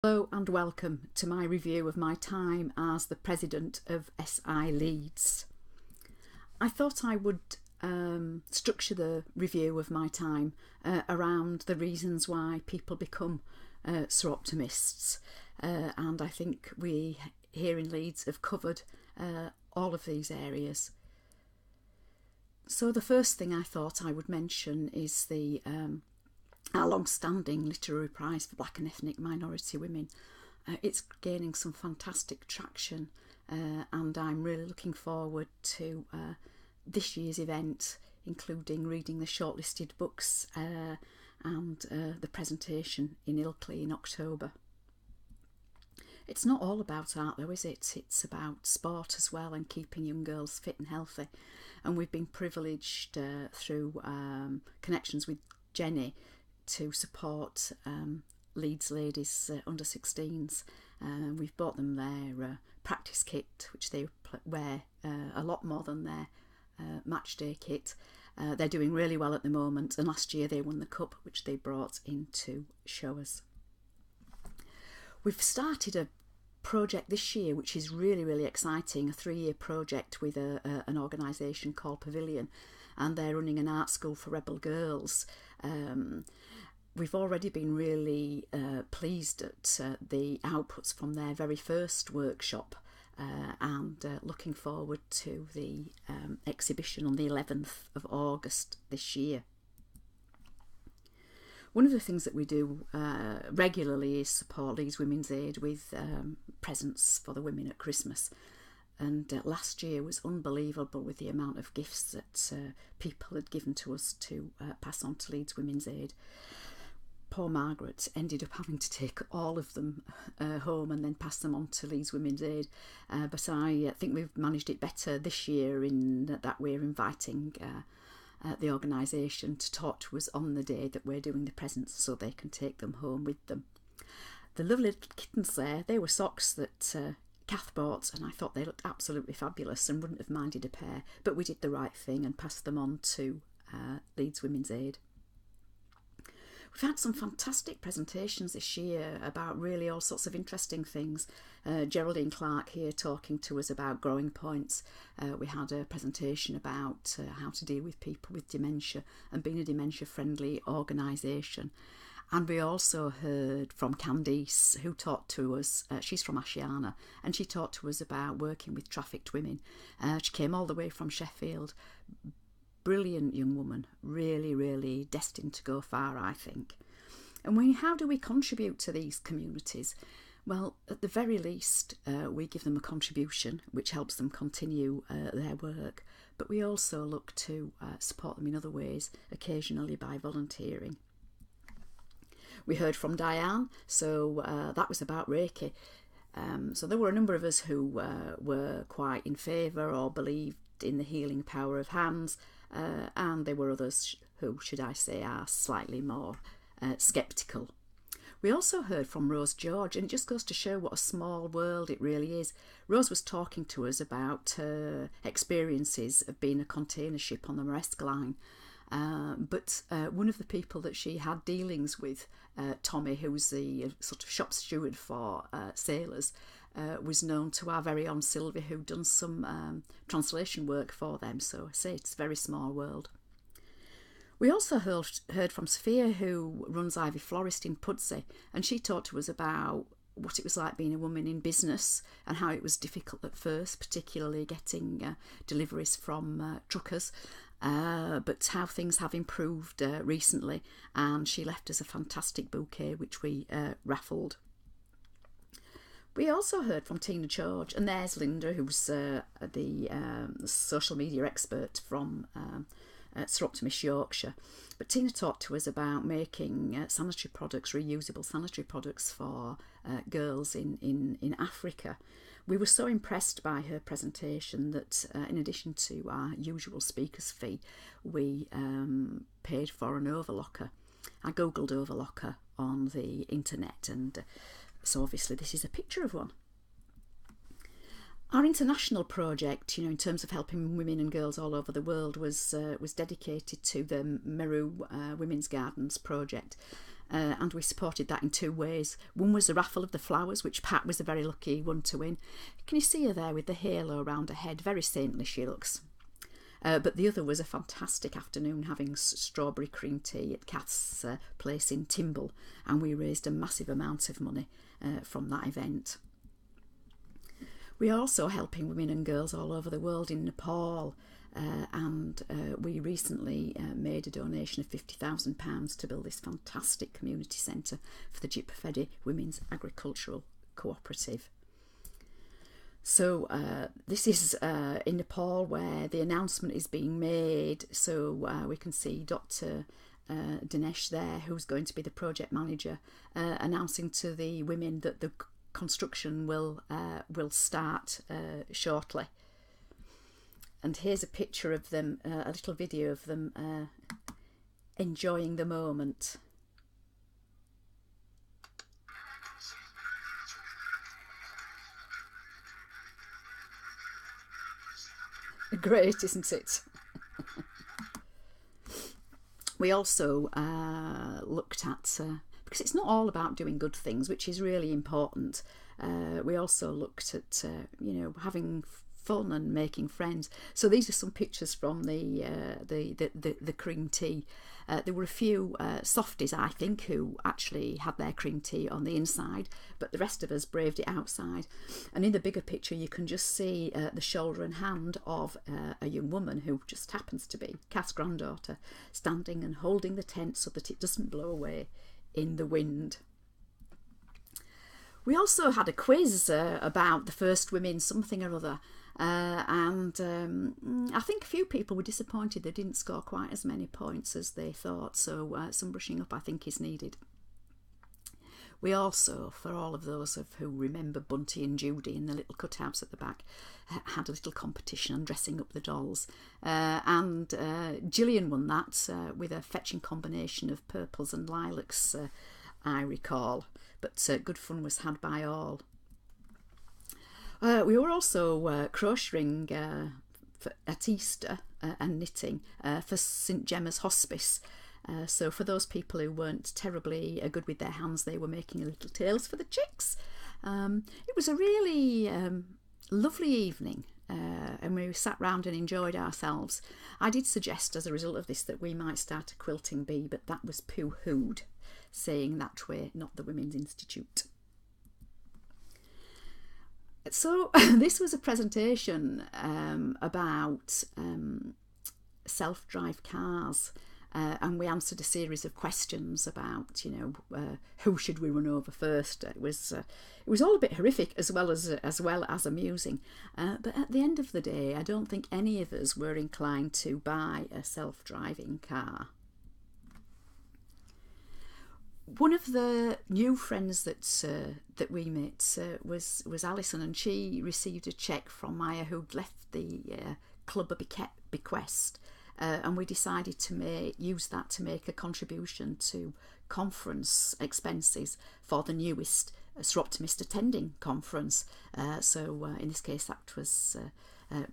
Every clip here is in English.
Hello and welcome to my review of my time as the President of SI Leeds. I thought I would structure the review of my time around the reasons why people become so optimists, and I think we here in Leeds have covered all of these areas. So the first thing I thought I would mention is our long-standing literary prize for black and ethnic minority women. It's gaining some fantastic traction, and I'm really looking forward to this year's event, including reading the shortlisted books and the presentation in Ilkley in October. It's not all about art though, is it? It's about sport as well and keeping young girls fit and healthy. And we've been privileged through connections with Jenny to support Leeds ladies under 16s. We've bought them their practice kit, which they wear a lot more than their match day kit. They're doing really well at the moment, and last year they won the cup, which they brought in to show us. We've started a project this year which is really exciting, a 3-year project with an organisation called Pavilion, and they're running an art school for rebel girls. We've already been really pleased at the outputs from their very first workshop, and looking forward to the exhibition on the 11th of August this year. One of the things that we do regularly is support Leeds Women's Aid with presents for the women at Christmas. And last year was unbelievable with the amount of gifts that people had given to us to pass on to Leeds Women's Aid. Poor Margaret ended up having to take all of them home and then pass them on to Leeds Women's Aid. But I think we've managed it better this year in that we're inviting the organisation to talk to us on the day that we're doing the presents so they can take them home with them. The lovely little kittens there, they were socks that Kath bought, and I thought they looked absolutely fabulous and wouldn't have minded a pair, but we did the right thing and passed them on to Leeds Women's Aid. We've had some fantastic presentations this year about really all sorts of interesting things. Geraldine Clark here talking to us about growing points. We had a presentation about how to deal with people with dementia and being a dementia-friendly organisation. And we also heard from Candice, who talked to us. She's from Ashiana, and she talked to us about working with trafficked women. She came all the way from Sheffield. Brilliant young woman, really destined to go far, I think. And how do we contribute to these communities? Well, at the very least, we give them a contribution which helps them continue their work, but we also look to support them in other ways, occasionally by volunteering. We heard from Diane, so that was about Reiki. So there were a number of us who were quite in favour or believed in the healing power of hands, and there were others who, should I say, are slightly more sceptical. We also heard from Rose George, and it just goes to show what a small world it really is. Rose was talking to us about her experiences of being a container ship on the Maersk line, but one of the people that she had dealings with, Tommy, who was the sort of shop steward for sailors, was known to our very own Sylvia, who'd done some translation work for them. So I say it's a very small world. We also heard from Sophia, who runs Ivy Florist in Pudsey, and she talked to us about what it was like being a woman in business and how it was difficult at first, particularly getting deliveries from truckers, but how things have improved recently, and she left us a fantastic bouquet which we raffled. We also heard from Tina George, and there's Linda, who's the social media expert from Sir Optimist Yorkshire. But Tina talked to us about making sanitary products, reusable sanitary products for girls in Africa. We were so impressed by her presentation that in addition to our usual speaker's fee, we paid for an overlocker. I googled overlocker on the internet, and so obviously this is a picture of one. Our international project, in terms of helping women and girls all over the world, was dedicated to the Meru Women's Gardens project, and we supported that in two ways. One was a raffle of the flowers, which Pat was a very lucky one to win. Can you see her there with the halo around her head? Very saintly she looks. But the other was a fantastic afternoon having strawberry cream tea at Kath's place in Timble, and we raised a massive amount of money from that event. We are also helping women and girls all over the world in Nepal, and we recently made a donation of £50,000 to build this fantastic community centre for the Jipafedi Women's Agricultural Cooperative. So this is in Nepal where the announcement is being made. So we can see Dr. Dinesh there, who's going to be the project manager, announcing to the women that the construction will start shortly. And here's a picture of them, a little video of them enjoying the moment. Great, isn't it? We also looked at, because it's not all about doing good things, which is really important. We also looked at, having fun and making friends. So these are some pictures from the cream tea. There were a few softies, I think, who actually had their cream tea on the inside, but the rest of us braved it outside. And in the bigger picture, you can just see the shoulder and hand of a young woman who just happens to be Kath's granddaughter, standing and holding the tent so that it doesn't blow away in the wind. We also had a quiz about the first women something or other, and I think a few people were disappointed they didn't score quite as many points as they thought, so some brushing up I think is needed. We also, for all of those who remember Bunty and Judy and the little cutouts at the back, had a little competition on dressing up the dolls, and Gillian won that with a fetching combination of purples and lilacs, I recall, but good fun was had by all. We were also crocheting at Easter and knitting for St Gemma's Hospice. So for those people who weren't terribly good with their hands, they were making little tails for the chicks. It was a really lovely evening, and we sat round and enjoyed ourselves. I did suggest as a result of this that we might start a quilting bee, but that was pooh-hooed, saying that we're not the Women's Institute. So this was a presentation about self-drive cars, and we answered a series of questions about, who should we run over first. It was all a bit horrific as well as amusing. But at the end of the day, I don't think any of us were inclined to buy a self-driving car. One of the new friends that we met was Alison, and she received a cheque from Maya, who'd left the club a bequest, and we decided to use that to make a contribution to conference expenses for the newest Sir Optimist attending conference. So in this case, that was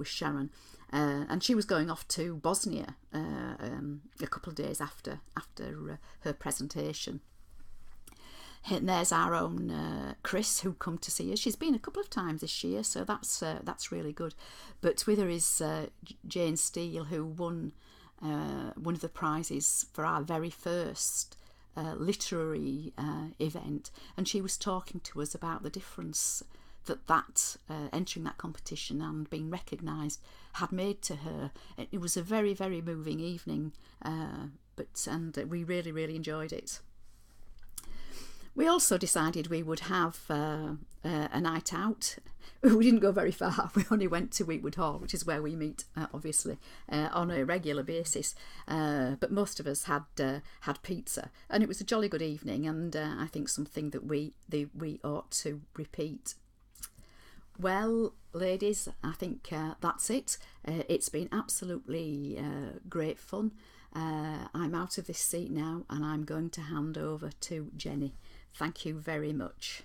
Sharon, and she was going off to Bosnia a couple of days after her presentation. And there's our own Chris, who come to see us. She's been a couple of times this year, so that's really good. But with her is Jane Steele, who won one of the prizes for our very first literary event, and she was talking to us about the difference that entering that competition and being recognised had made to her. It was a very, very moving evening, and we really, really enjoyed it. We also decided we would have a night out. We didn't go very far. We only went to Wheatwood Hall, which is where we meet, obviously, on a regular basis. But most of us had pizza, and it was a jolly good evening, and I think something that we ought to repeat. Well, ladies, I think that's it. It's been absolutely great fun. I'm out of this seat now, and I'm going to hand over to Jenny. Thank you very much.